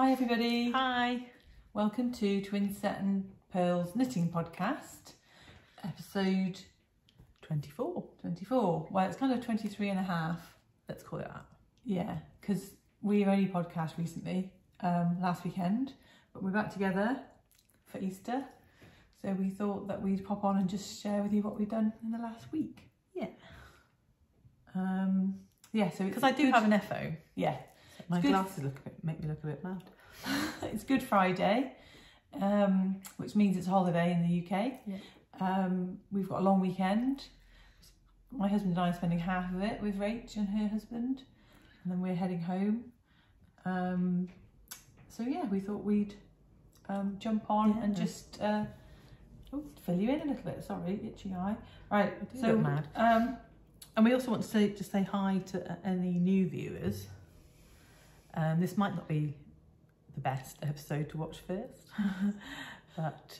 Hi everybody. Hi. Welcome to Twinset and Purl's knitting podcast, episode 24. 24. Well, it's kind of 23 and a half. Let's call it that. Yeah, because we only podcast recently, last weekend, but we're back together for Easter. So we thought that we'd pop on and just share with you what we've done in the last week. Yeah. Yeah, so because I do have an FO. Yeah. My glasses make me look a bit mad. It's Good Friday, which means it's a holiday in the UK. Yeah. We've got a long weekend. My husband and I are spending half of it with Rach and her husband, and then we're heading home. So yeah, we thought we'd jump on and just fill you in a little bit. Sorry, itchy eye. Right, so mad. And we also want to say hi to any new viewers. This might not be the best episode to watch first, but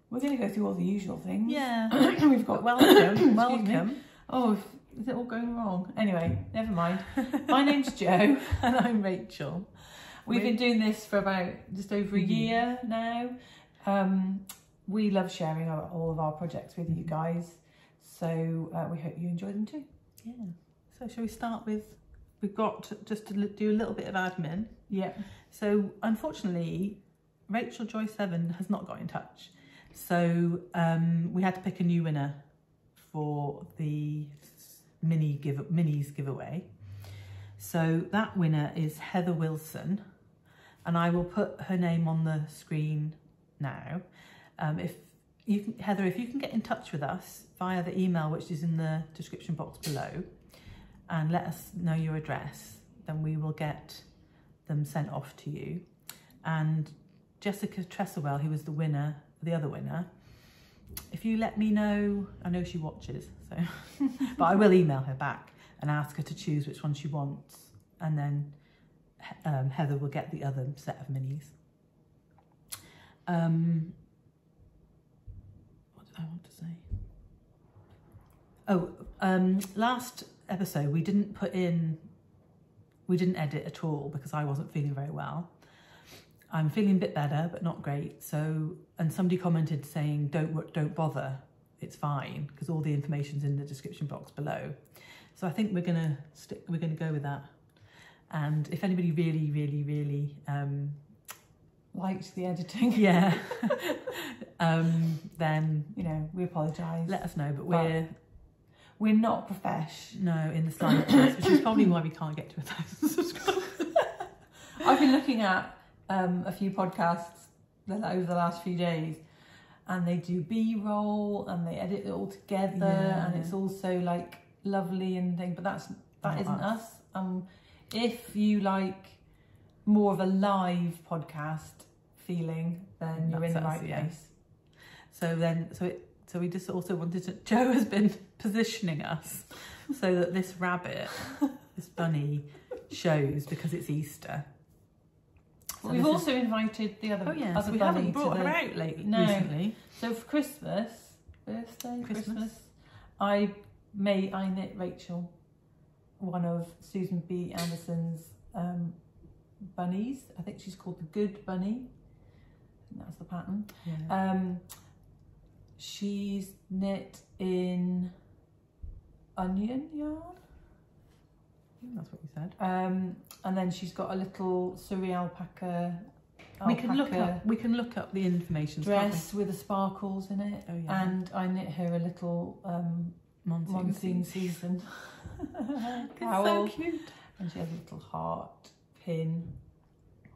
we're going to go through all the usual things. Yeah, we've got welcome, welcome. Oh, is it all going wrong? Anyway, never mind. My name's Jo, and I'm Rachel. We've been doing this for about just over a year now. We love sharing all of our projects with you guys, so we hope you enjoy them too. Yeah. So shall we start with? We've got just to do a little bit of admin. Yeah. So unfortunately, Rachel Joy 7 has not got in touch. So we had to pick a new winner for the minis giveaway. So that winner is Heather Wilson, and I will put her name on the screen now. Heather, if you can get in touch with us via the email which is in the description box below, and let us know your address, then we will get them sent off to you. And Jessica Tresselwell, who was the winner, the other winner, if you let me know, I know she watches, so but I will email her back and ask her to choose which one she wants, and then Heather will get the other set of minis. What did I want to say? Last episode we didn't edit at all because I wasn't feeling very well. I'm feeling a bit better but not great, so, and somebody commented saying don't bother, it's fine, because all the information's in the description box below. So I think we're gonna go with that. And if anybody really liked the editing, yeah, then we apologise. let us know, but we're not profesh. No, in the slightest, which is probably why we can't get to 1,000 subscribers. I've been looking at a few podcasts over the last few days, and they do B-roll and they edit it all together, and it's also like lovely and thing, but that isn't us. If you like more of a live podcast feeling, then you're in the right place. So we just also wanted to, Jo has been positioning us so that this rabbit, this bunny, shows because it's Easter. So we've also invited the other other we bunny haven't brought her out recently. So for Christmas, I knit Rachel one of Susan B. Anderson's bunnies. I think she's called the Good Bunny. I think that's the pattern. Yeah. She's knit in onion yarn. I think that's what you said. And then she's got a little Surrey alpaca. We can look up the information. Dress with the sparkles in it. Oh, yeah. And I knit her a little monsoon season cowl. It's so cute. And she has a little heart pin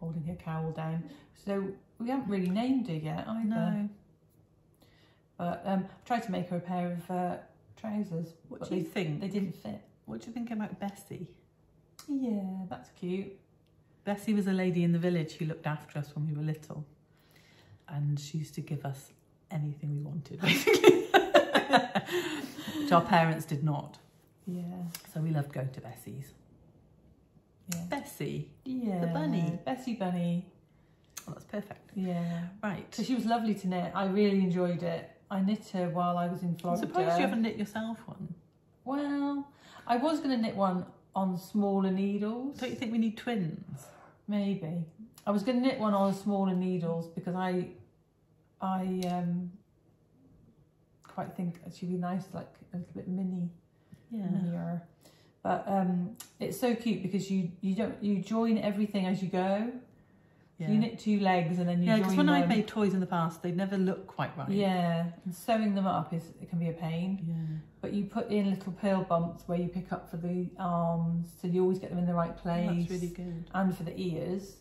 holding her cowl down. So we haven't really named her yet either. No. But I tried to make her a pair of trousers. What do you think? They didn't fit. What do you think about Bessie? Yeah, that's cute. Bessie was a lady in the village who looked after us when we were little. And she used to give us anything we wanted, basically. Which our parents did not. Yeah. So we loved going to Bessie's. Yeah. Bessie. Yeah. The bunny. Bessie bunny. Oh, that's perfect. Yeah. Right. So she was lovely to knit. I really enjoyed it. I knit her while I was in Florida. I'm surprised you haven't knit yourself one. Well, I was going to knit one on smaller needles. Don't you think we need twins? Maybe. I was going to knit one on smaller needles because I quite think it should be nice, like a little bit minier. But it's so cute because you join everything as you go. Yeah. So you knit 2 legs and then you join them. Yeah, because when I've made toys in the past, they never look quite right. Yeah, and sewing them up it can be a pain. Yeah. But you put in little purl bumps where you pick up for the arms, so you always get them in the right place. That's really good. And for the ears,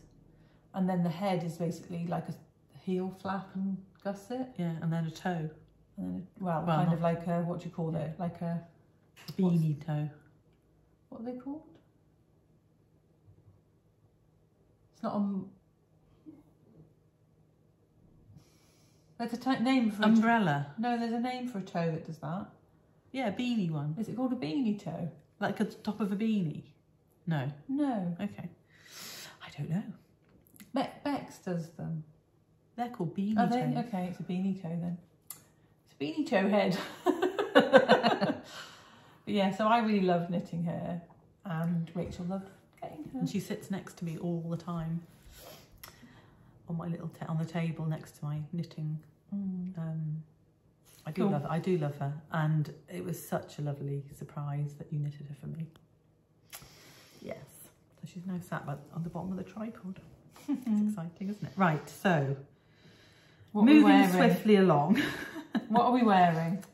and then the head is basically like a heel flap and gusset. Yeah, and then a toe. And then kind of like a, what do you call it? Like a beanie toe. What are they called? It's not a... There's a name for umbrella. No, there's a name for a toe that does that. Yeah, a beanie one. Is it called a beanie toe? Like a top of a beanie? No. No. Okay. I don't know. Bex does them. They're called beanie toes. Okay, it's a beanie toe then. It's a beanie toe head. But yeah, so I really love knitting her, and Rachel loved getting her. And she sits next to me all the time on my little on the table next to my knitting. I do love her, and it was such a lovely surprise that you knitted her for me. Yes, so she's now sat on the bottom of the tripod. It's exciting, isn't it? Right, so moving swiftly along. What are we wearing?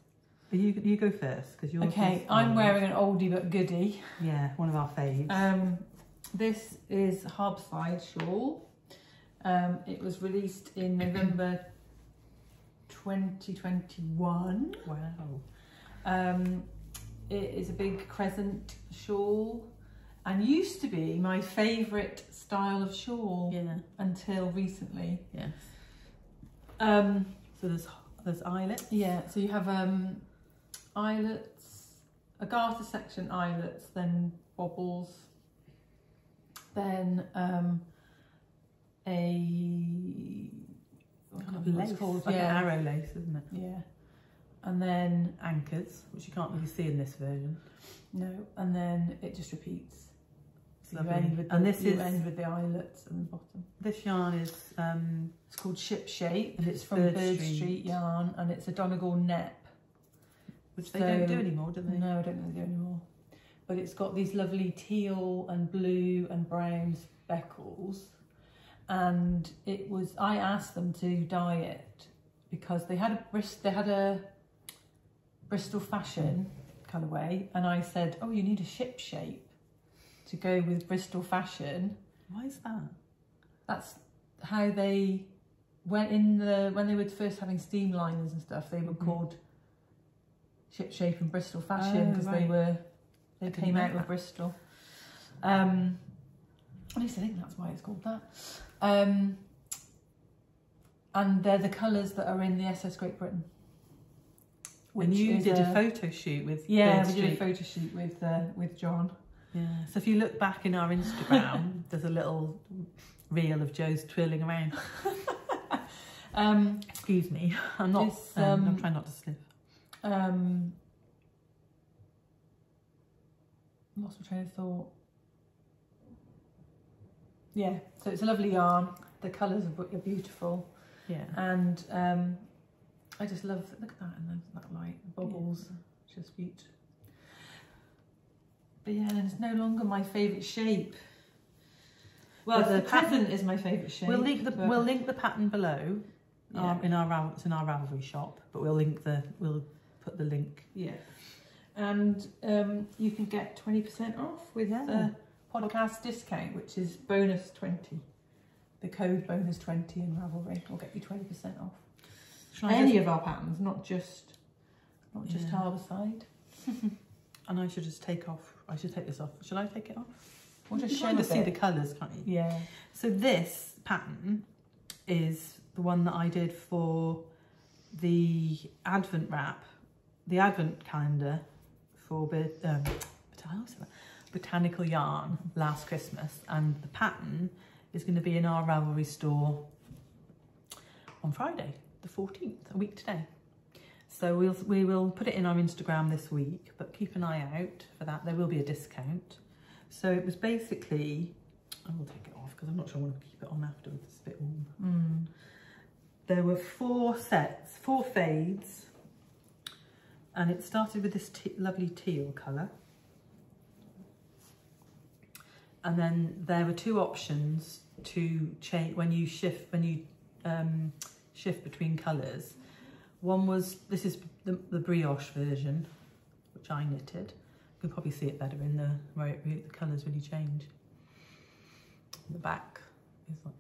You go first, because you're okay. I'm wearing an oldie but goodie. Yeah, one of our faves. This is Harbside shawl. It was released in November 2021. Wow. It is a big crescent shawl and used to be my favourite style of shawl. Yeah. Until recently. Yes. So there's eyelets. Yeah. So you have eyelets, a garter section eyelets, then bobbles, then lace, called, like an arrow lace, isn't it? Yeah. And then anchors, which you can't really see in this version. No. And then it just repeats. So you end with with the eyelets and the bottom. This yarn is it's called Ship Shape, and it's from Bird Street Yarn, and it's a Donegal net. Which they don't do anymore, do they? No, I don't think they do anymore. But it's got these lovely teal and blue and brown speckles. And I asked them to dye it because they had a Bristol fashion colourway, and I said, oh, you need a ship shape to go with Bristol fashion. Why is that? That's how they went when they were first having steam liners and stuff, they were called Ship Shape and Bristol fashion because they came out with Bristol. At least I think that's why it's called that. And they're the colours that are in the SS Great Britain. When you did a photo shoot with we did a photo shoot with John. Yeah. So if you look back in our Instagram, there's a little reel of Joe's twirling around. Excuse me, I'm not. I'm trying not to slip. Lost my train of thought. Yeah, so it's a lovely yarn. The colours are beautiful. Yeah. And I just love, look at that, and that light, bubbles, just beautiful. But yeah, and it's no longer my favourite shape. Well, the pattern is my favourite shape. We'll link the pattern below. Yeah. It's in our Ravelry shop, but we'll put the link. Yeah. And you can get 20% off with the podcast discount, which is bonus 20. The code bonus 20 in Ravelry will get you 20% off. Any of our patterns, not just Harbside. And I should just take this off. Should I take it off? Or just show to see the colours, can't you? Yeah. So this pattern is the one that I did for the Advent wrap, the Advent calendar for Botanical Yarn last Christmas, and the pattern is going to be in our Ravelry store on Friday, the 14th, a week today. So we will put it in our Instagram this week, but keep an eye out for that. There will be a discount. So it was basically, I will take it off because I'm not sure I want to keep it on afterwards, it's a bit warm. There were 4 sets, 4 fades, and it started with this lovely teal colour. And then there were 2 options to change when you shift between colours. One was, this is the brioche version, which I knitted. You can probably see it better in the colours really change. The back is like,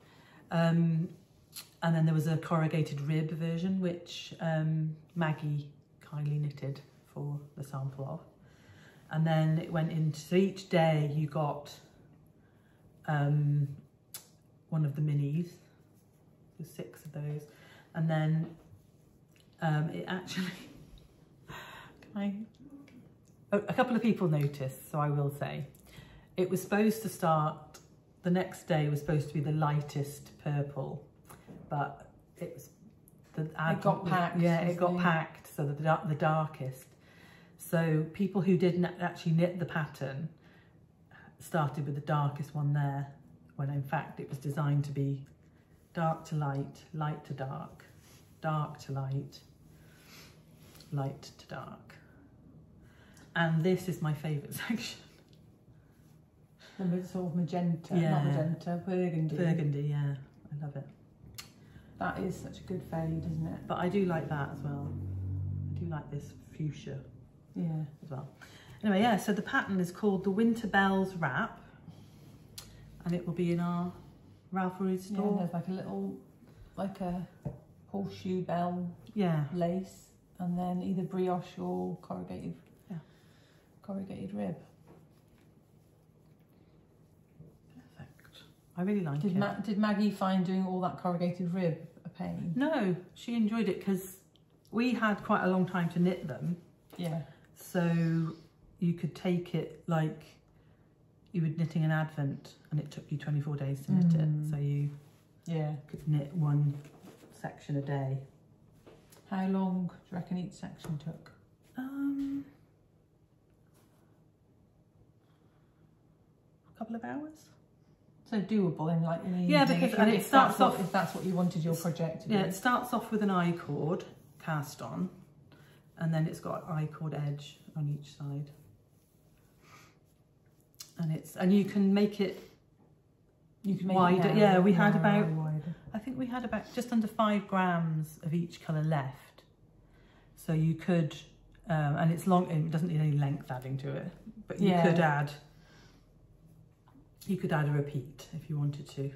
and then there was a corrugated rib version, which Maggie kindly knitted for the sample of. And then it went into, so each day you got one of the minis. There's 6 of those. And then it actually, a couple of people noticed, so I will say. It was supposed to start, the next day was supposed to be the lightest purple, but it was, it got packed. Yeah, it got packed, so the darkest. So people who didn't actually knit the pattern started with the darkest one there, when in fact it was designed to be dark to light, light to dark, dark to light, light to dark. And this is my favourite section. The sort of magenta, not magenta, burgundy. Burgundy, yeah, I love it. That is such a good fade, isn't it? But I do like that as well. I do like this fuchsia as well. Anyway, yeah, so the pattern is called the Winter Bells Wrap, and it will be in our Ravelry store. Yeah, there's like a little, like a horseshoe bell lace, and then either brioche or corrugated rib. Perfect. I really like it. Did Maggie find doing all that corrugated rib a pain? No, she enjoyed it because we had quite a long time to knit them. Yeah. So you could take it like you were knitting an advent, and it took you 24 days to knit it. So you could knit one section a day. How long do you reckon each section took? A couple of hours. So doable in like in the evening. Because it starts off, if that's what you wanted your project to be. Yeah, it starts off with an I-cord cast on, and then it's got an I-cord edge on each side. And you can make it wider. Yeah, we had about, I think we had about just under 5 grams of each colour left. So you could, and it's long, it doesn't need any length adding to it, but you could add a repeat if you wanted to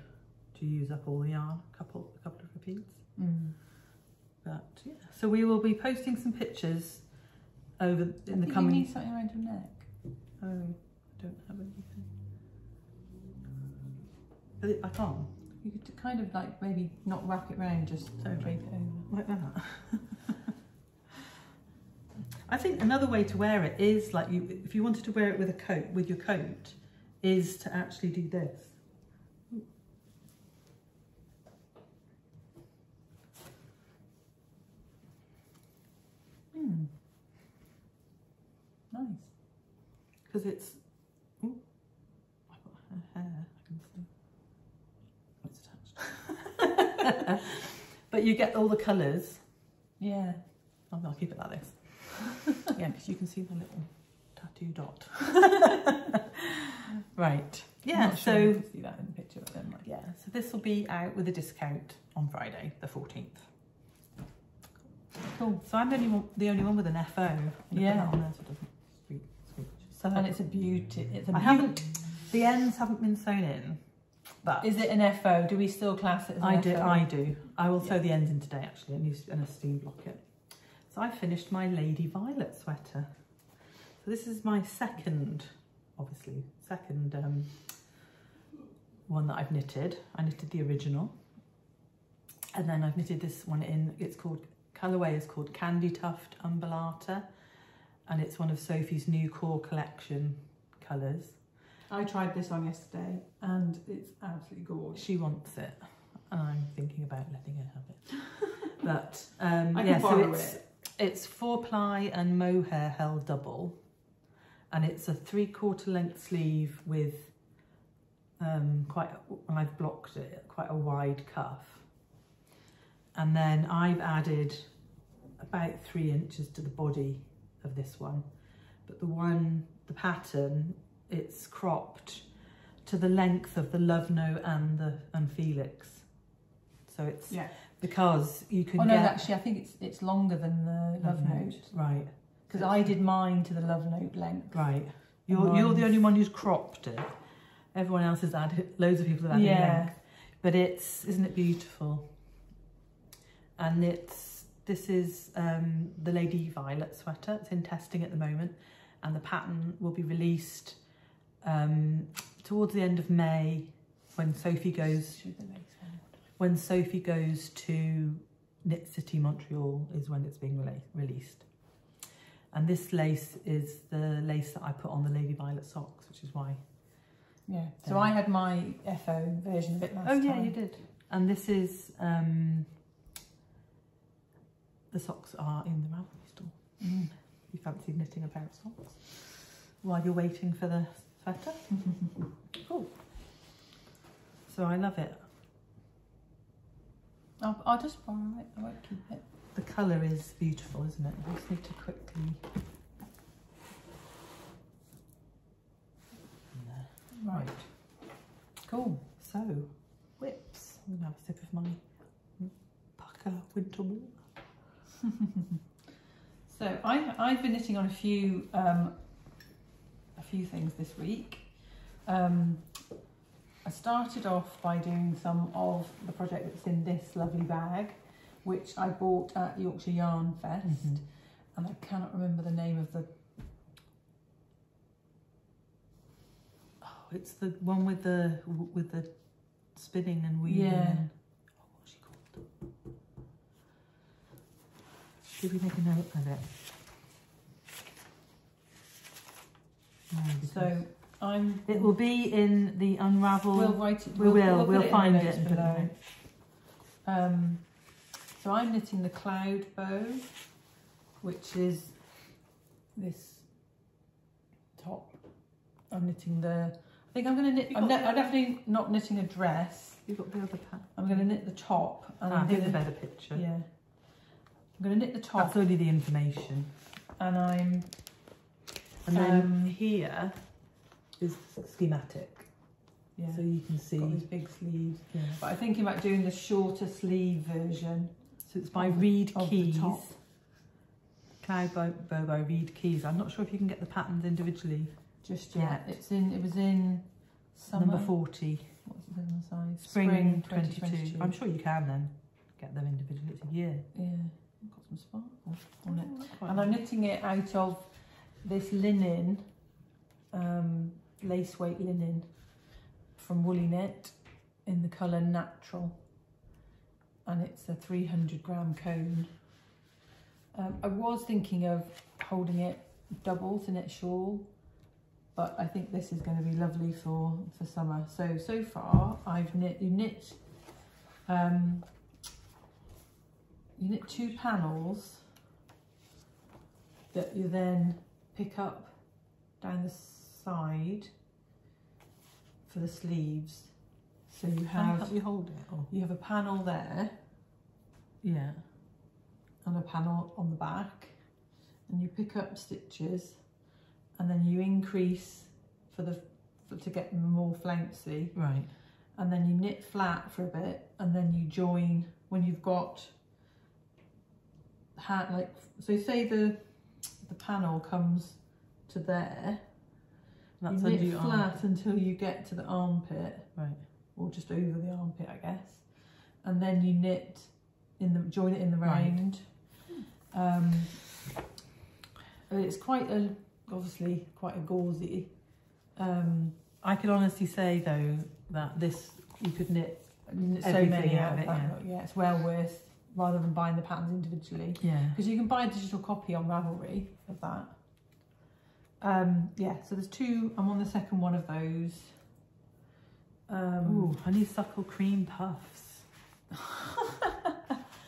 use up all the yarn, a couple of repeats. But yeah, so we will be posting some pictures over in the coming. You need something around your neck. Oh, I don't have anything. But I can't. You could kind of like maybe not wrap it round, just drape it over like that. I think another way to wear it is like if you wanted to wear it with your coat, is to actually do this. Nice. Because it's, I've got her hair, I can see. It's attached. But you get all the colours. Yeah. I'll keep it like this. Yeah, because you can see the little tattoo dot. Right. Yeah, I'm not sure you can see that in the picture, but then yeah, so this will be out with a discount on Friday, the 14th. Cool. So I'm the only one with an FO. Yeah. On there so it doesn't screech. So and it's a beauty. The ends haven't been sewn in, but is it an FO? Do we still class it as an FO? I do. I will sew the ends in today actually and use a steam block it. So I finished my Lady Violet sweater. So this is my second one that I've knitted. I knitted the original, and then I've knitted this one in. Colourway is called Candy Tuft Umbellata, and it's one of Sophie's new core collection colours. I tried this on yesterday, and it's absolutely gorgeous. She wants it, and I'm thinking about letting her have it. But I can borrow it's 4-ply and mohair held double. And it's a 3/4 length sleeve with I've blocked it, quite a wide cuff. And then I've added about 3 inches to the body of this one. But the pattern, it's cropped to the length of the Love Note and Felix. So it's because you can no, actually I think it's longer than the Love Note. Right. Because I did mine to the Love Note length. Right. You're the only one who's cropped it. Everyone else has added, loads of people have added length. But isn't it beautiful? And this is the Lady Violet sweater. It's in testing at the moment, and the pattern will be released towards the end of May when Sophie goes to Knit City Montreal is when it's being released. And this lace is the lace that I put on the Lady Violet socks, which is why. Yeah. So I had my FO version of it last time. Oh yeah, you did. And this is the socks are in the Ravelry store. You fancy knitting a pair of socks while you're waiting for the sweater? Cool. So I love it. I'll just borrow it. I won't keep it. The colour is beautiful, isn't it? I just need to quickly. Right. Cool. So, whips. I'm gonna have a sip of my pucker winter water. So I've been knitting on a few things this week. I started off by doing some of the project that's in this lovely bag, which I bought at Yorkshire Yarn Fest, and I cannot remember the name of the. Oh, it's the one with the spinning and weaving. Yeah. And, what's she called? Did we make a note of it? No, so it will be in the Unravel. We'll write it. We'll find it and put below. So I'm knitting the cloud bow, which is this top. I'm knitting the. I think I'm going to knit. I'm definitely not knitting a dress. You've got the other pattern. I'm going to knit the top. And here's a better picture. Yeah. I'm going to knit the top. That's only the information. And then here is schematic. Yeah. So you can see. Got these big sleeves. Yeah. But I'm thinking about doing the shorter sleeve version. So it's by Reed Keys. Cloud Bow by Reed Keys. I'm not sure if you can get the patterns individually just yet. It was in summer. Number 40. What's it on the size? Spring 2022. I'm sure you can then get them individually. It's a year. Yeah. Got some sparkle on it. And I'm knitting it out of this linen, lace weight linen from Woolly Knit in the colour Natural. And it's a 300-gram cone. I was thinking of holding it double to knit shawl, but I think this is going to be lovely for summer. So far I've knit 2 panels that you then pick up down the side for the sleeves. So you have. Help you hold it? Or? You have a panel there. Yeah. And a panel on the back, and you pick up stitches, and then you increase to get them more flouncy. Right. And then you knit flat for a bit, and then you join when you've got so say the panel comes to there. That's you knit flat until you get to the armpit. Right. Or just over the armpit, I guess. And then you knit join it in the round. Right. It's obviously quite a gauzy. I can honestly say though that this you could knit so many out of it. Yeah, it's well worth rather than buying the patterns individually. Yeah. Because you can buy a digital copy on Ravelry of that. Yeah, so there's 2. I'm on the second one of those. Ooh, honeysuckle cream puffs.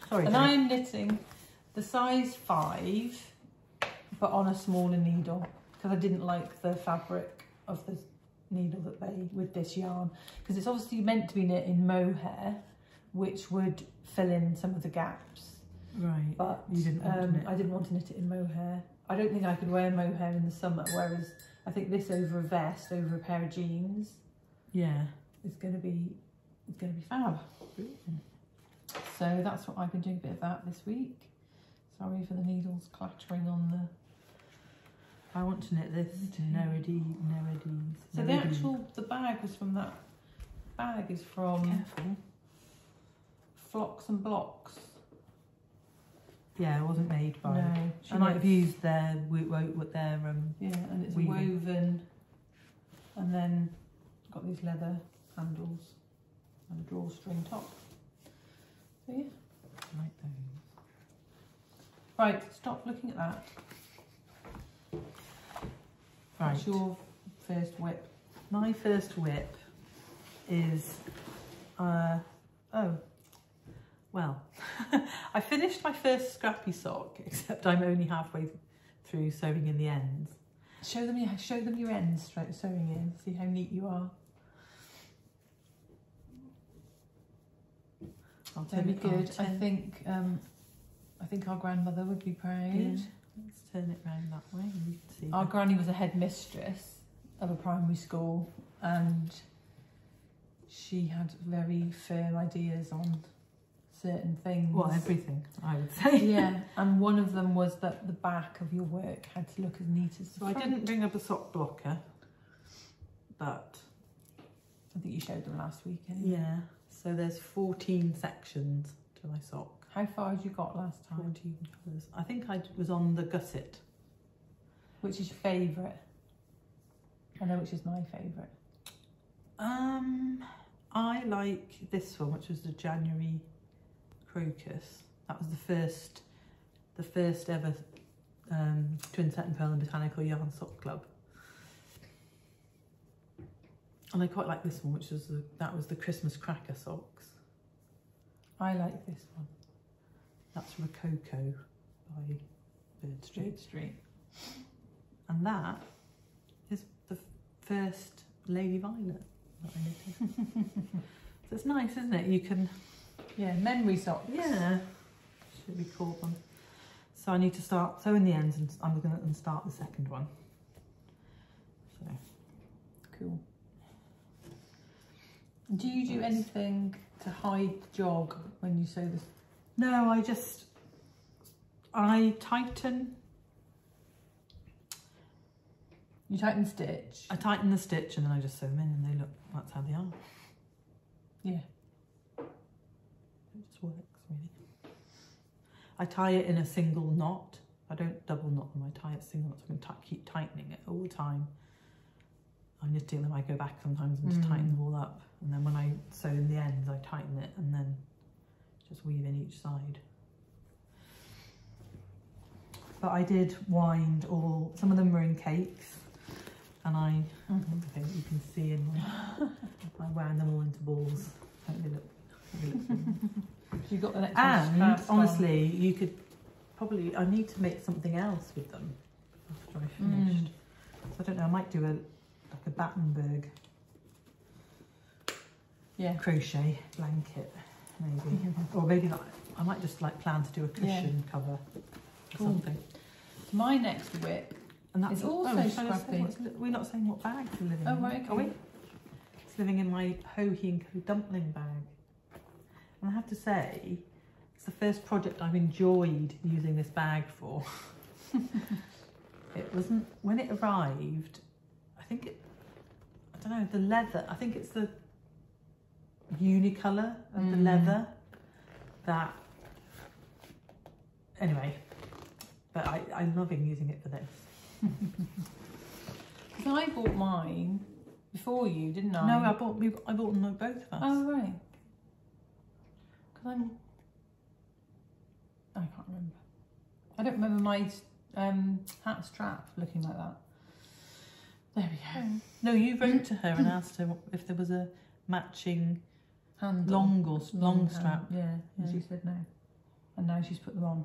Sorry. And I'm knitting the size 5, but on a smaller needle because I didn't like the fabric of the needle that they, with this yarn, because it's obviously meant to be knit in mohair, which would fill in some of the gaps. Right. But you didn't want to knit. I didn't want to knit it in mohair. I don't think I could wear mohair in the summer, whereas I think this over a vest, over a pair of jeans, yeah, is going to be fab. So that's what I've been doing, a bit of that this week. Sorry for the needles clattering on the... I want to knit this Neridi. So the bag was from that. Bag is from Careful. Flocks and Blocks. Yeah, it wasn't made by. No, I might have used their yeah, and it's weaving. woven, and then got these leather handles and a drawstring top. So yeah. I like those. Right, stop looking at that. Right. What's your first whip? My first whip is, well, I finished my first Scrappy sock, except I'm only halfway through sewing in the ends. Show them your ends straight sewing in. See how neat you are. Very good. I think our grandmother would be proud. Yeah. Let's turn it round that way and you can see. Our granny was a headmistress of a primary school, and she had very firm ideas on certain things. Well, everything, I would say. Yeah, and one of them was that the back of your work had to look as neat as the So I front. didn't bring up a sock blocker, but I think you showed them last week. Anyway. yeah. So there's 14 sections to my sock. How far had you got last time? 14 colours. I think I was on the gusset. Which is your favourite? I know which is my favourite. I like this one, which was the January Crocus. That was the first ever Twinset and Purl and Botanical Yarn sock club. And I quite like this one, which was that was the Christmas cracker socks. I like this one. That's Rococo by Bird Street. Bird Street. And that is the first Lady Violet that I knitted. So it's nice, isn't it? You can... Yeah, memory socks. Yeah, should we call them? So I need to start sewing the ends, and I'm going to start the second one. So cool. Do you do anything to hide the jog when you sew this? no, I tighten. You tighten stitch. I tighten the stitch and then I just sew them in, and they look. That's how they are. Yeah. It just works really. I tie it in a single knot. I don't double knot them. I tie it single knot, so I can keep tightening it all the time. I'm knitting them. I go back sometimes and just tighten them all up, and then when I sew in the ends, I tighten it and then just weave in each side. But I did wind all. Some of them were in cakes, and I think you can see in my. I wound them all into balls. Don't they look? You got the next And honestly, you could probably. I need to make something else with them after I finished. So I don't know. I might do like a Battenberg crochet blanket, maybe, or maybe not. I might just like plan to do a cushion cover or something. My next whip, and that's also Scrappy. We're not saying what bag it's living in. Oh right, okay. Are we? It's living in my Ho-He & Co dumpling bag. And I have to say, it's the first project I've enjoyed using this bag for. It wasn't, when it arrived, I don't know, the leather, I think it's the unicolour of the leather that, anyway, but I'm loving using it for this. Because I bought mine before you, didn't I? No, I bought them both of us. Oh right. Because I can't remember. I don't remember my hat strap looking like that. There we go. No, you wrote to her and asked her if there was a matching Handle. long strap. Yeah, and she said no. And now she's put them on.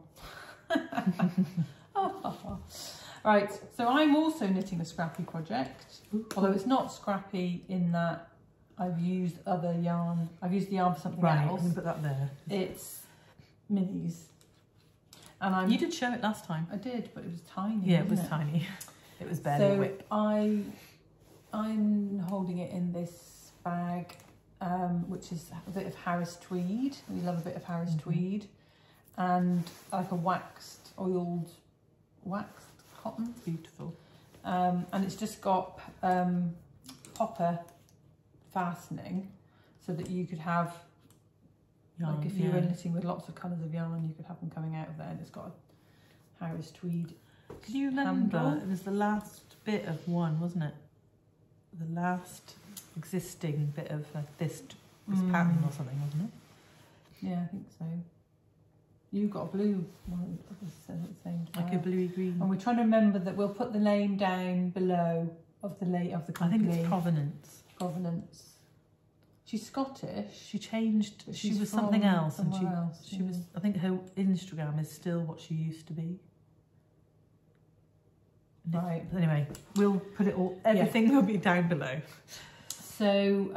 Right, so I'm also knitting a scrappy project, although it's not scrappy in that I've used other yarn. I've used the yarn for something else. Right, I'm gonna put that there. It's minis. And you did show it last time. I did, but it was tiny. Yeah, it was tiny. It was barely a whip. I'm holding it in this bag, which is a bit of Harris tweed. We love a bit of Harris tweed, and like a oiled waxed cotton. Beautiful. And it's just got popper fastening, so that you could have, yarn, like if you were knitting with lots of colours of yarn, you could have them coming out of there. And it's got a Harris tweed. Can you remember? It was the last bit of one, wasn't it? The last existing bit of this pattern or something, wasn't it? Yeah, I think so. You got a blue one at the same time. Like a bluey green. And we're trying to remember that we'll put the name down below of the company. I think it's Provenance. Provenance. She's Scottish. She changed. She was something else, and she was. I think her Instagram is still what she used to be. Right. But anyway, we'll put it all. Everything will be down below. So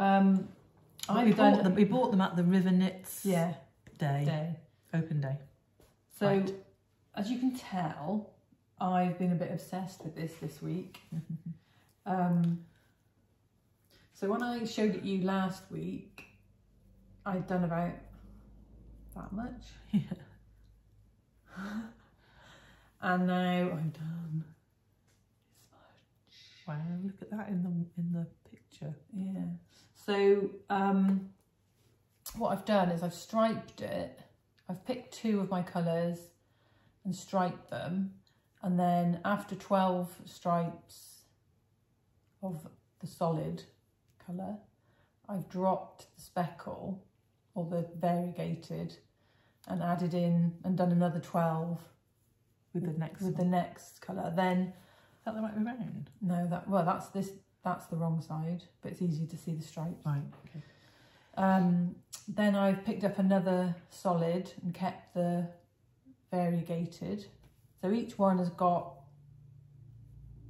we bought them at the River Knits day. Open day. So as you can tell, I've been a bit obsessed with this week. So when I showed it you last week, I'd done about that much. Yeah. And now I've done this much. Wow, look at that in the picture. Yeah. So what I've done is I've striped it. I've picked 2 of my colours and striped them, and then after 12 stripes of the solid colour, I've dropped the speckle or the variegated and added in and done another 12 with the next colour. Then is that the right way round? No, that's the wrong side, but it's easy to see the stripes. Right. Okay. Then I've picked up another solid and kept the variegated. So each one has got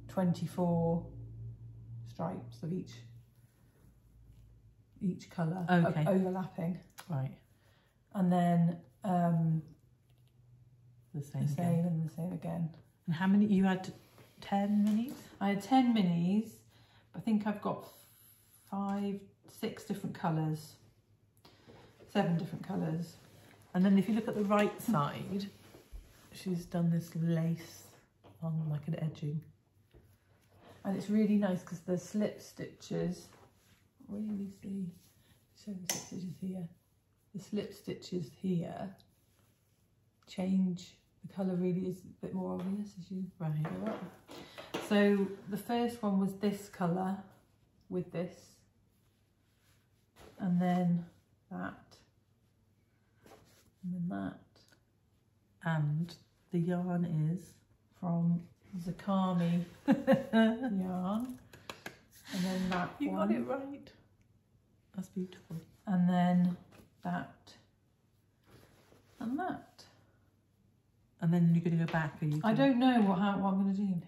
24 stripes of each colour overlapping. Right. And then the same and the same again. And how many? You had 10 minis? I had 10 minis. I think I've got 6 different colours. 7 different colours. And then if you look at the right side, she's done this lace on like an edging. And it's really nice because the slip stitches, really show the slip stitches here. The slip stitches here change, the colour really is a bit more obvious as you go up. So the first one was this colour with this, and then that, and then that. And the yarn is from Zakemi yarn. And then that you got it right. That's beautiful. And then that and that. And then you're going to go back, or you? I don't know what I'm going to do next.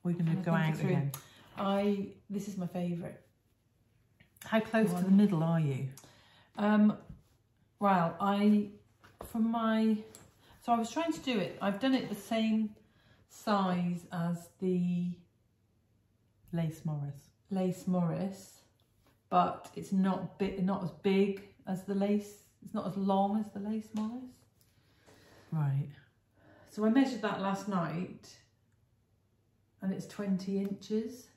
We're going to go out again. This is my favourite. How close to the middle are you? Well, I was trying to do it. I've done it the same size as the Lace Morris, but it's not as big as the lace. It's not as long as the Lace Morris. Right. So I measured that last night, and it's 20 inches.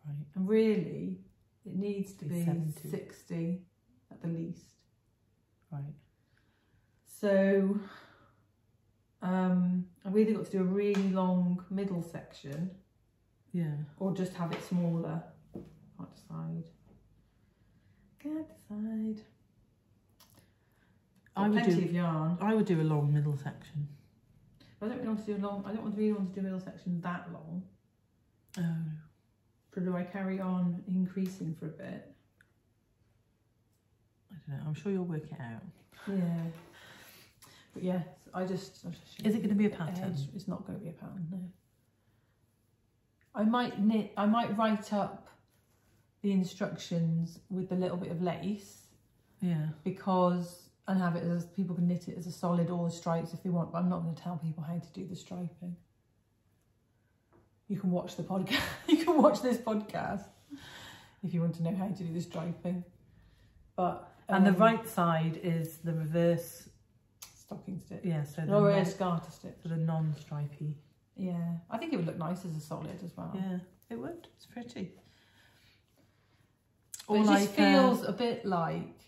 Right. And really, it needs to be 70. 60 at the least. Right. So I've either got to do a really long middle section, or just have it smaller. Can't decide. Plenty of yarn. I would do a long middle section. I don't really want to do I don't really want to do a middle section that long. Oh. But do I carry on increasing for a bit? I don't know. I'm sure you'll work it out. Yeah. But yes, I just Is it going to be a pattern? It's not going to be a pattern, no. I might write up the instructions with a little bit of lace. Yeah. And have it as, people can knit it as a solid or the stripes if they want, but I'm not going to tell people how to do the striping. You can watch the podcast. You can watch this podcast if you want to know how to do the striping. But and the right side is the reverse stocking stitch. Yeah, so the reverse garter stitch. Sort of non-stripy. Yeah, I think it would look nice as a solid as well. Yeah, it would. It's pretty. But it just feels a bit like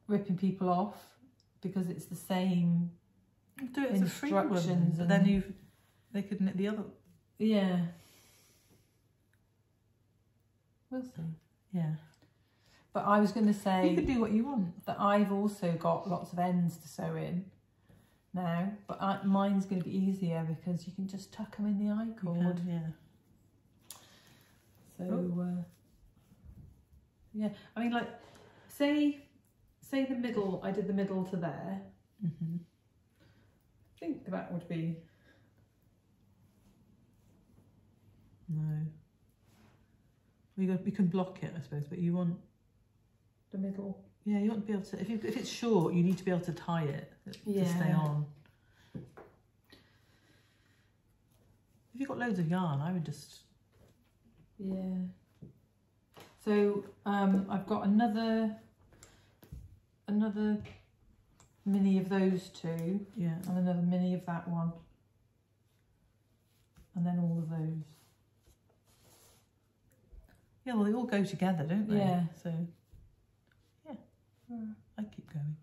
ripping people off because it's the same do it as a free one, but then they could knit the other. Yeah. We'll see. Yeah. But I was going to say... You could do what you want. That I've also got lots of ends to sew in now, but mine's going to be easier because you can just tuck them in the I-cord. Yeah. So, yeah. I mean, like, say the middle, I did the middle to there. Mm-hmm. I think that would be... No. We can block it, I suppose, but you want... The middle. Yeah, you want to be able to... If it's short, you need to be able to tie it to stay on. If you've got loads of yarn, I would just... Yeah. So, I've got another mini of those two. Yeah. And another mini of that one. And then all of those. Yeah, well, they all go together, don't they? Yeah. So, yeah, I keep going.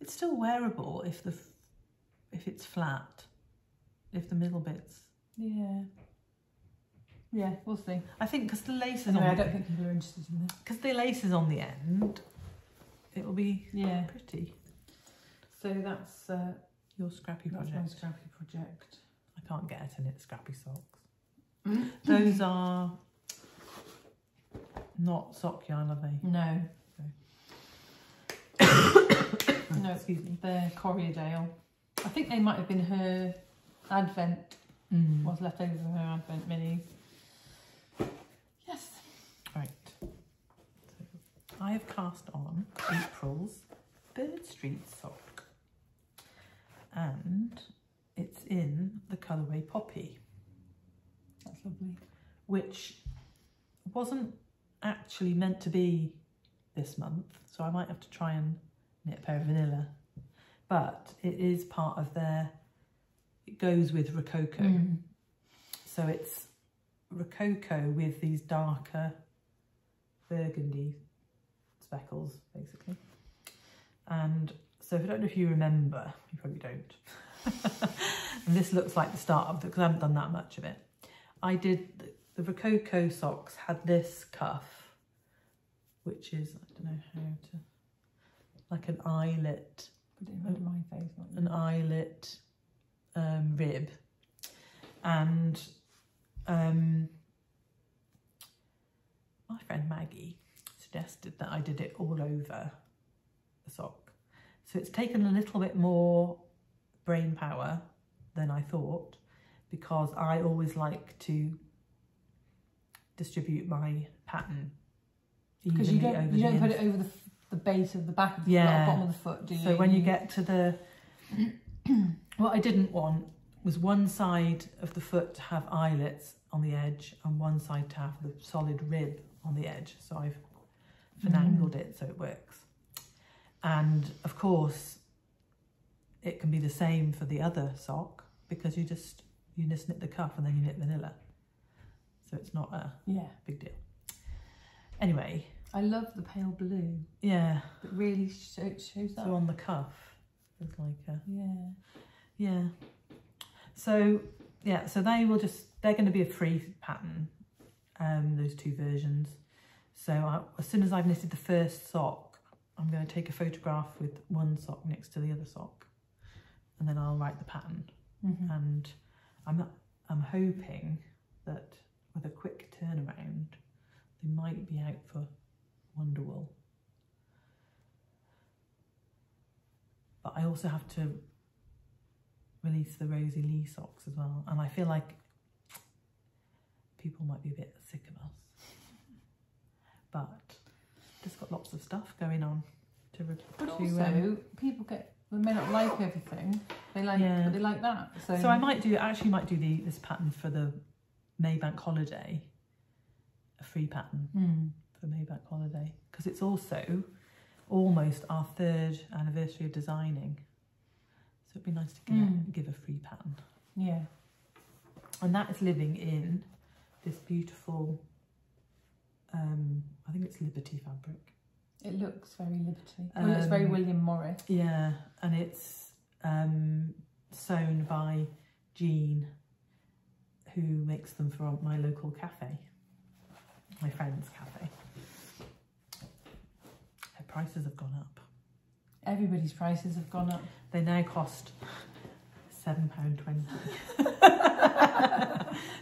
It's still wearable if it's flat, if the middle bits. Yeah. Yeah, we'll see. I think because the lace is anyway, on. I don't think people are interested in this. Because the lace is on the end, it will be pretty. So that's your scrappy project. That's my scrappy project. I can't get her to knit scrappy socks. Those are not sock yarn, are they? No. No, excuse me. They're Corrierdale. I think they might have been her Advent. What's left over from her Advent minis. Yes. Right. So I have cast on April's Bird Street sock. And it's in the colourway Poppy. That's lovely. Which wasn't actually meant to be this month, so I might have to try and knit a pair of vanilla. But it is part of it goes with Rococo. So it's Rococo with these darker burgundy speckles, basically. And so I don't know if you remember, you probably don't. And this looks like the start of it, because I haven't done that much of it. I did, the Rococo socks had this cuff, which is, I don't know how to, like an eyelet. Put it in front of my face. An eyelet rib. And my friend Maggie suggested that I did it all over the sock. So it's taken a little bit more brain power than I thought, because I always like to distribute my pattern because you don't put it over the base of the back of the bottom of the foot, do you? So when you get to the what I didn't want was one side of the foot to have eyelets on the edge and one side to have the solid rib on the edge. So I've finangled it so it works. And of course, it can be the same for the other sock, because you just knit the cuff and then you knit vanilla. So it's not a big deal. Anyway. I love the pale blue. Yeah. It really shows up. So on the cuff, it's like a... Yeah. Yeah. So, yeah, so they're going to be a free pattern, those two versions. So as soon as I've knitted the first sock, I'm going to take a photograph with one sock next to the other sock, and then I'll write the pattern. And I'm hoping that with a quick turnaround, they might be out for Wonderwool. But But I also have to release the Rosie Lee socks as well. And I feel like people might be a bit sick of us. But just got lots of stuff going on. But also, people they may not like everything. They like, but they like that. So I might do this pattern for the Maybank holiday, a free pattern for Maybank holiday, because it's also almost our 3rd anniversary of designing. So it'd be nice to give a free pattern. Yeah. And that is living in this beautiful, I think it's Liberty fabric. It looks very Liberty. Well, it's very William Morris. Yeah, and it's sewn by Jean, who makes them for my local cafe, my friend's cafe. Her prices have gone up. Everybody's prices have gone up. They now cost £7.20.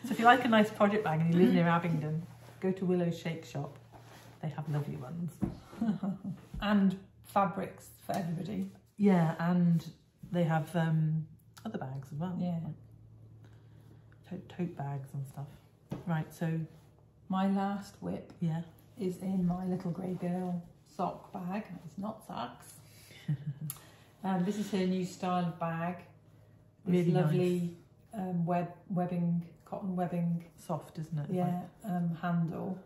So if you like a nice project bag and you live near Abingdon, go to Willow's Shake Shop. They have lovely ones. And fabrics for everybody. Yeah, and they have other bags as well. Yeah. Like tote bags and stuff. Right, so my last whip yeah is in my little grey girl sock bag. It's not socks. This is her new style of bag. This really lovely nice. Webbing, cotton webbing. Soft, isn't it? Yeah, handle.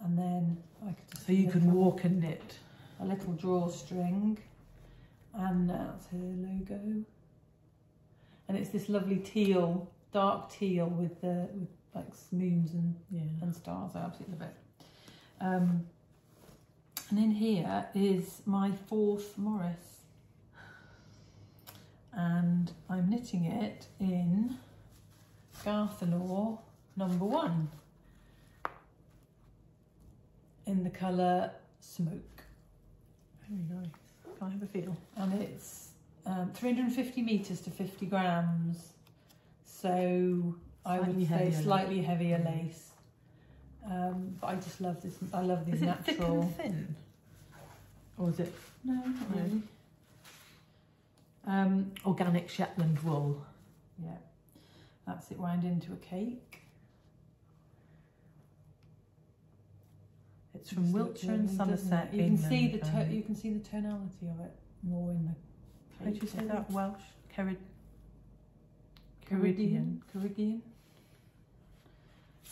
And then I could just... So you can walk and knit. A little drawstring. And that's her logo. And it's this lovely teal, dark teal with like moons and stars. I absolutely love it. And in here is my 4th Morris. And I'm knitting it in Garthenor number 1. In the colour Smoke. Very nice. Can I have a feel? And it's 350 metres to 50 grams. So I would say slightly heavier lace. But I just love this. I love these natural. Is it thick and thin? Or is it? No, not really. Organic Shetland wool. Yeah. That's it wound into a cake. It's from Wiltshire and Somerset. You can see the tonality of it more in the cake. How do you say that? Welsh? Caribbean.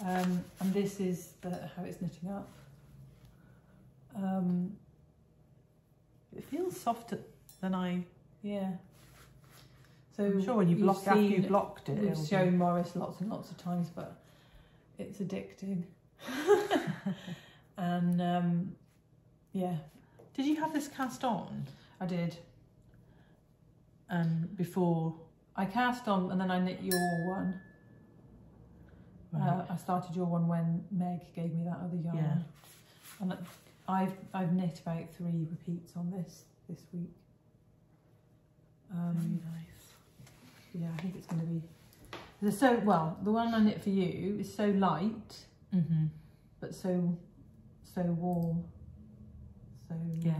And this is how it's knitting up. It feels softer than I... Yeah. So I'm sure when you after you blocked it... We've shown Morris lots and lots of times, but it's addicting. And yeah. Did you have this cast on? I did. And before... I cast on and then I knit your one. Right. I started your one when Meg gave me that other yarn. Yeah. And I've knit about 3 repeats on this week. Very nice. Yeah, I think it's going to be... the one I knit for you is so light, but so warm. So yeah,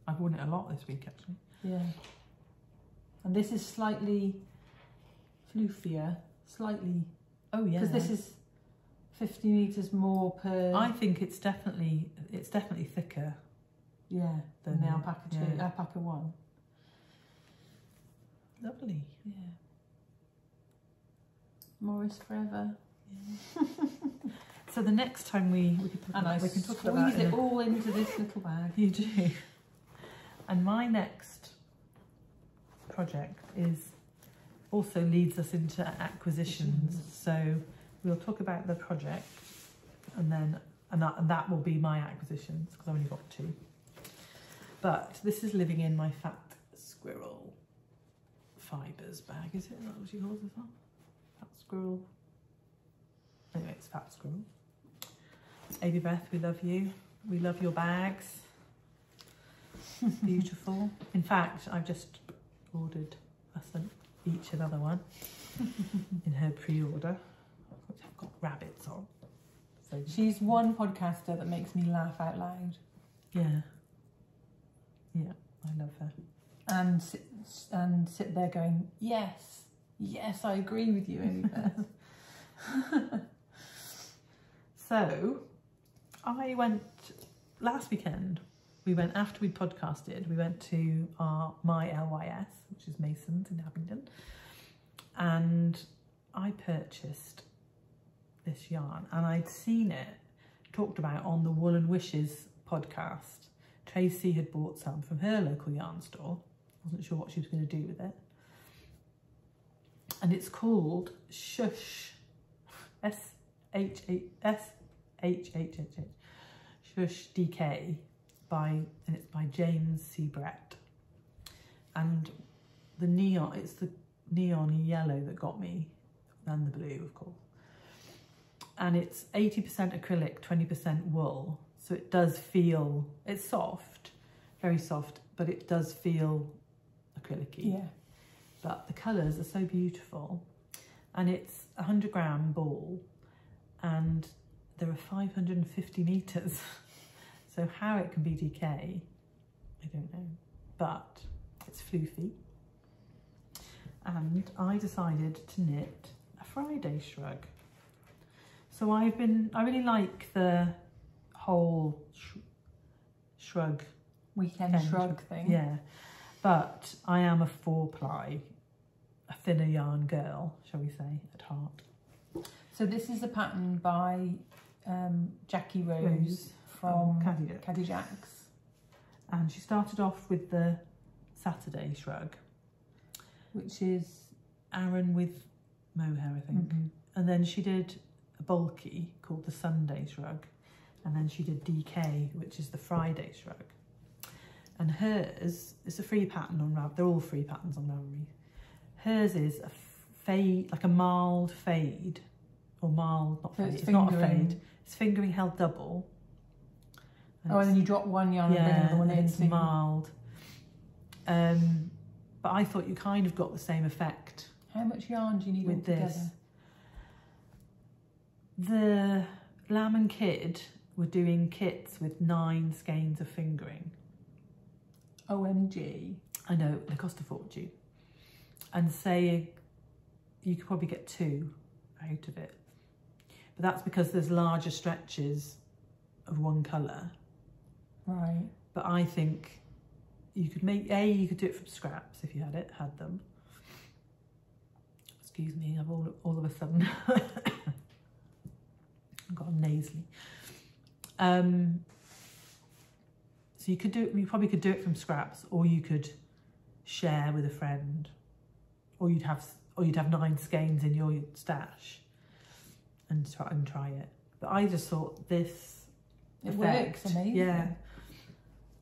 I've worn it a lot this week actually. Yeah. And this is slightly floofier, slightly. Oh yeah. Because this is 50 metres more per... I think it's definitely thicker. Yeah, than the alpaca 2, alpaca 1. Lovely. Yeah. Morris forever. Yeah. So the next time we can talk about it all into this little bag. You do. And my next project also leads us into acquisitions. So we'll talk about the project, and that will be my acquisitions because I've only got 2. But this is living in my Fat Squirrel fibres bag. Is it? Is that what she calls this one? Fat Squirrel. Anyway, it's Fat Squirrel. Amy Beth, we love you. We love your bags. Beautiful. In fact, I've just ordered us each another one in her pre-order, which have got rabbits on. So she's one podcaster that makes me laugh out loud. Yeah. Yeah, I love her. And and sit there going, yes, yes, I agree with you, Amy Beth. So I went last weekend. We went after we podcasted. We went to my LYS, which is Mason's in Abingdon, and I purchased this yarn, and I'd seen it talked about on the Wool and Wishes podcast. Tracy had bought some from her local yarn store. Wasn't sure what she was going to do with it. And it's called Shush, S-H-H-H-H, Shush DK, and it's by James C. Brett. And the neon, it's the neon yellow that got me, and the blue, of course. And it's 80% acrylic, 20% wool. So it does feel, it's soft, very soft, but it does feel acrylic-y. Yeah. But the colours are so beautiful. And it's a 100-gram ball, and there are 550 metres. So how it can be DK, I don't know. But it's floofy. And I decided to knit a Friday shrug. So I really like the whole shrug. Weekend shrug thing. Yeah. But I am a 4-ply, a thinner yarn girl, shall we say, at heart. So this is a pattern by Jackie Rose from Caddy Jacks. And she started off with the Saturday shrug, which is Aran with mohair, I think. Mm-hmm. And then she did a bulky called the Sunday shrug. And then she did DK, which is the Friday shrug. And hers is a free pattern on Ravelry. They're all free patterns on Ravelry. Hers is a fade, like a mild fade, or mild, not fade. It's not a fade. It's fingering held double. And then you drop one yarn and bring another one in. It's mild. But I thought you kind of got the same effect. How much yarn do you need with this? The Lamb and Kid were doing kits with 9 skeins of fingering. OMG. I know, they cost a fortune. And say you could probably get 2 out of it. But that's because there's larger stretches of one colour. Right. But I think you could you could do it from scraps if you had them. Excuse me, I've all of a sudden I've got nasally. So you probably could do it from scraps, or you could share with a friend, or you'd have 9 skeins in your stash and try it. But I just thought this works amazing. Yeah.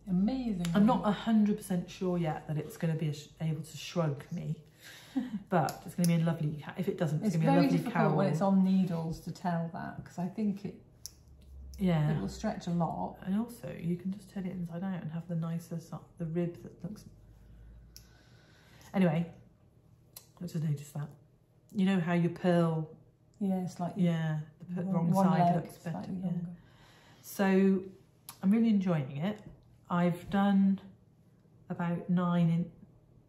Amazing. I'm not 100% sure yet that it's going to be able to shrug me, but it's going to be a lovely. If it doesn't, it's going to be a lovely very difficult cowl. when it's on needles to tell that, because I think it will stretch a lot. And also, you can just turn it inside out and have the nicer the rib that looks. Anyway, I just noticed that. You know how your purl. Yeah, it's like the wrong side looks better. Yeah. So I'm really enjoying it. I've done about 9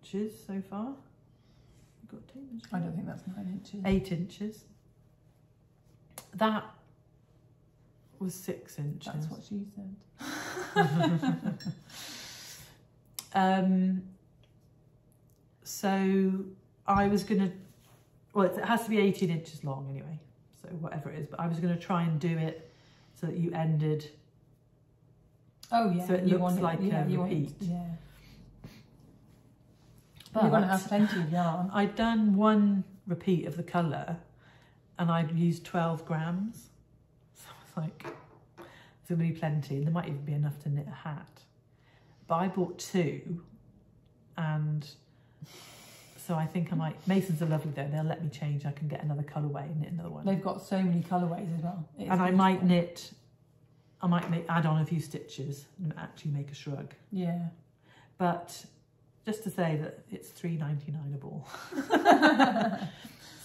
inches so far. You've got 10 inches. I don't think that's 9 inches. 8 inches. That was 6 inches. That's what she said. So I was going to, well, it has to be 18 inches long anyway, so whatever it is, but I was going to try and do it so that you ended. Oh yeah. So it looks like a repeat. But you're going to have plenty of yarn. I'd done 1 repeat of the colour and I'd used 12 grams. So I was like, there's going to be plenty. There might even be enough to knit a hat. But I bought 2, and so I think I might. Masons are lovely though. They'll let me change. I can get another colourway and knit another one. They've got so many colourways as well. And I might add on a few stitches and actually make a shrug. Yeah. But just to say that it's $3.99 a ball.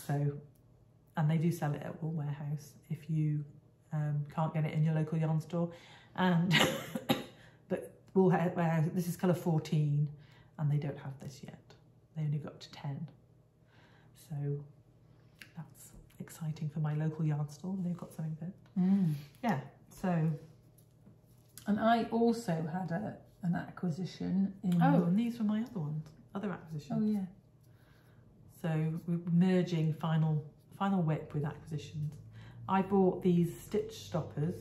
So, and they do sell it at Wool Warehouse if you can't get it in your local yarn store. And but Wool Warehouse, this is colour 14, and they don't have this yet. they only go up to 10. So that's exciting for my local yarn store. They've got something there. Yeah, so. And I also had an acquisition in... Oh, and these were my other ones, other acquisitions. Oh, yeah. So we're merging final whip with acquisitions. I bought these stitch stoppers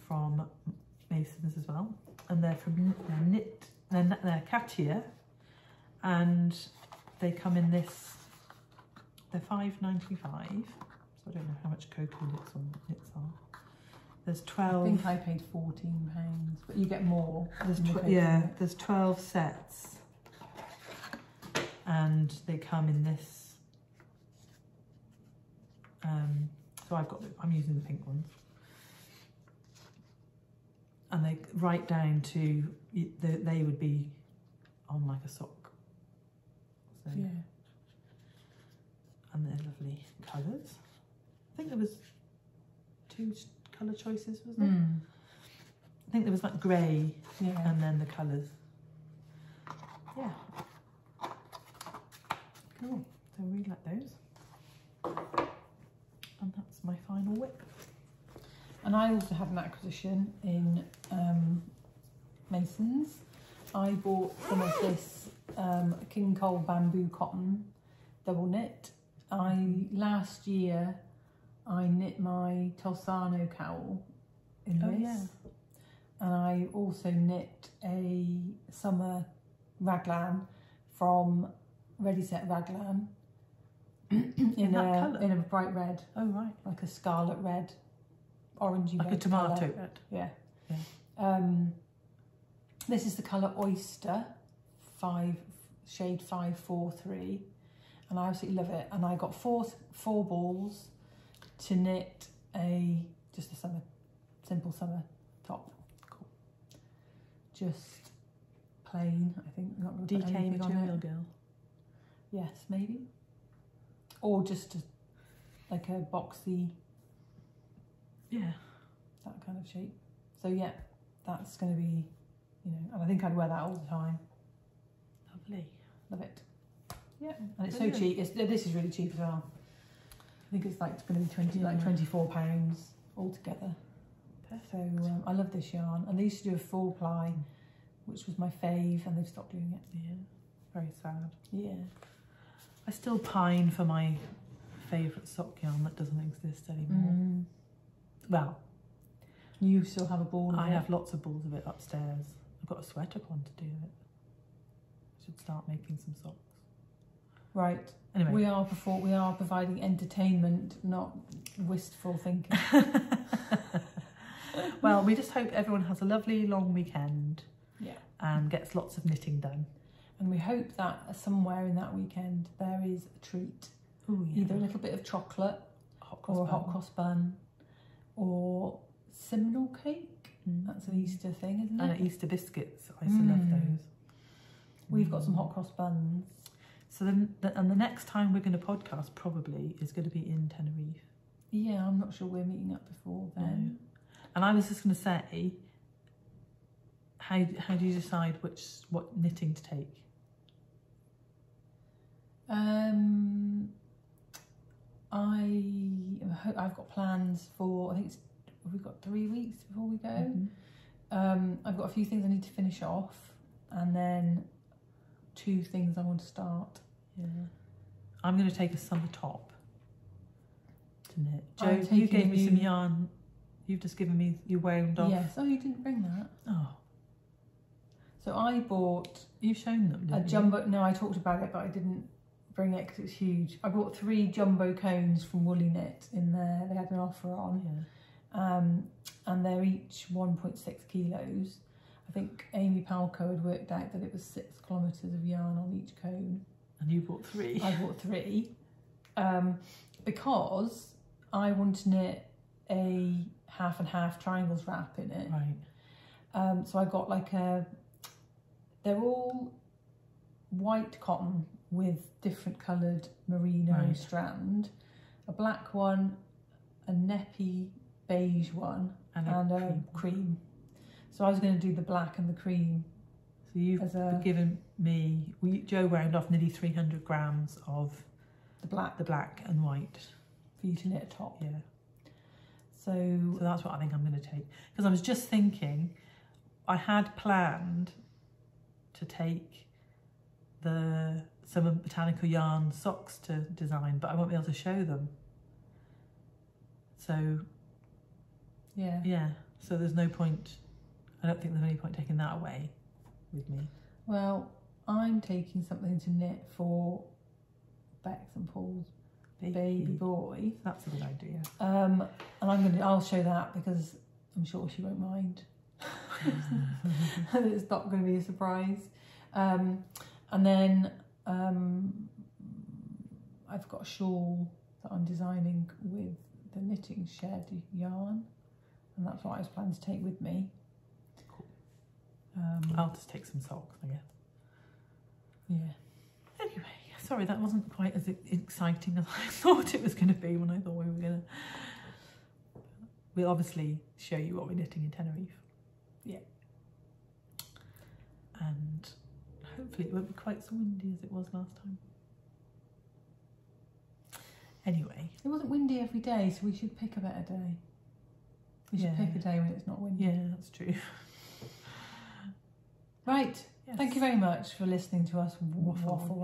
from Masons as well, and they're from they're Katia, and they come in this. They're $5.95, so I don't know how much cocoa knits are. There's 12. I think I paid £14, but you get more. There's 12 sets, and they come in this. So I'm using the pink ones, and they right down to they would be on like a sock. So, yeah. And they're lovely colours. I think there was 2 colour choices, wasn't there? I think there was like grey, and then the colours. Yeah. Cool. So I really like those. And that's my final whip. And I also had an acquisition in Masons. I bought some of this King Cole bamboo cotton double knit. Last year I knit my Tolsano cowl in this. Yeah. And I also knit a summer raglan from Ready Set Raglan. in a bright red. Oh right. Like a scarlet red, orangey like red. A tomato colour. red. Yeah. This is the colour Oyster, shade 543, and I absolutely love it. And I got four balls to knit just a simple summer top. Cool. Just plain, I think. Not going to put DK anything on material it. girl. Yes, maybe. Or just like a boxy, yeah, that kind of shape. So yeah, that's going to be, and I think I'd wear that all the time. Lovely. Love it. Yeah, and it's so cheap. This is really cheap as well. I think it's like going to be £24 altogether. Perfect. So I love this yarn, and they used to do a full ply, which was my fave, and they've stopped doing it. Yeah, very sad. Yeah. I still pine for my favourite sock yarn that doesn't exist anymore. Well, you still have a ball of I it? have lots of balls of it upstairs. I've got a sweater quantity of it. I should start making some socks. Right. Anyway. We are providing entertainment, not wistful thinking. Well, we just hope everyone has a lovely long weekend. Yeah. And gets lots of knitting done. And we hope that somewhere in that weekend there is a treat. Ooh, yeah. Either a little bit of chocolate or a hot cross bun or Seminole cake. That's an Easter thing, isn't it? And Easter biscuits. I used to love those. We've got some hot cross buns. So then, and the next time we're going to podcast probably is going to be in Tenerife. Yeah, I'm not sure we're meeting up before then. No. And I was just going to say, how do you decide what knitting to take? I've got plans for, I think we've got 3 weeks before we go. I've got a few things I need to finish off, and then 2 things I want to start. Yeah. I'm going to take a summer top to knit. Jo, you gave me some yarn. You've just given me, you wound off. Yes. Oh, you didn't bring that. Oh. So I bought... You've shown them, didn't you? Jumbo... No, I talked about it, but I didn't bring it because it's huge. I bought 3 jumbo cones from Woolly Knit in there. They had an offer on. Yeah. And they're each 1.6 kilos. I think Amy Palco had worked out that it was 6 kilometres of yarn on each cone. And you bought 3. I bought 3. Because I want to knit a half and half triangles wrap in it. Right. So I got like they're all white cotton with different coloured merino strand, a black one, a neppy beige one, and a cream. So I was going to do the black and the cream So you've given me, Jo round off nearly 300 grams of the black and white for you to knit a top. Yeah. So that's what I think I'm going to take. Because I was just thinking, I had planned to take some of Botanical Yarn socks to design, but I won't be able to show them. So yeah. So there's no point. I don't think there's any point taking that away with me. Well, I'm taking something to knit for Bex and Paul's baby boy. That's a good idea. And I'll show that because I'm sure she won't mind. And it's not going to be a surprise. And then I've got a shawl that I'm designing with the Knitting Shed yarn, and that's what I was planning to take with me. Cool. I'll just take some socks, I guess. Yeah. Anyway, sorry, that wasn't quite as exciting as I thought it was going to be when I thought we were going to... We'll obviously show you what we're knitting in Tenerife. Yeah. And hopefully it won't be quite so windy as it was last time. Anyway. It wasn't windy every day, so we should pick a better day. We should pick a day when it's not windy. Yeah, that's true. Right. Yes. Thank you very much for listening to us waffle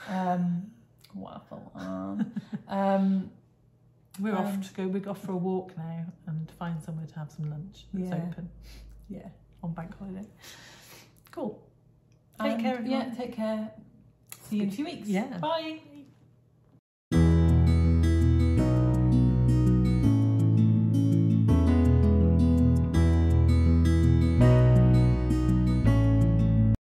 on. Waffle on. We're off for a walk now and find somewhere to have some lunch that's open. Yeah. On bank holiday. Cool. Take care, everyone. Yeah, take care. See you in a few weeks. Yeah. Bye.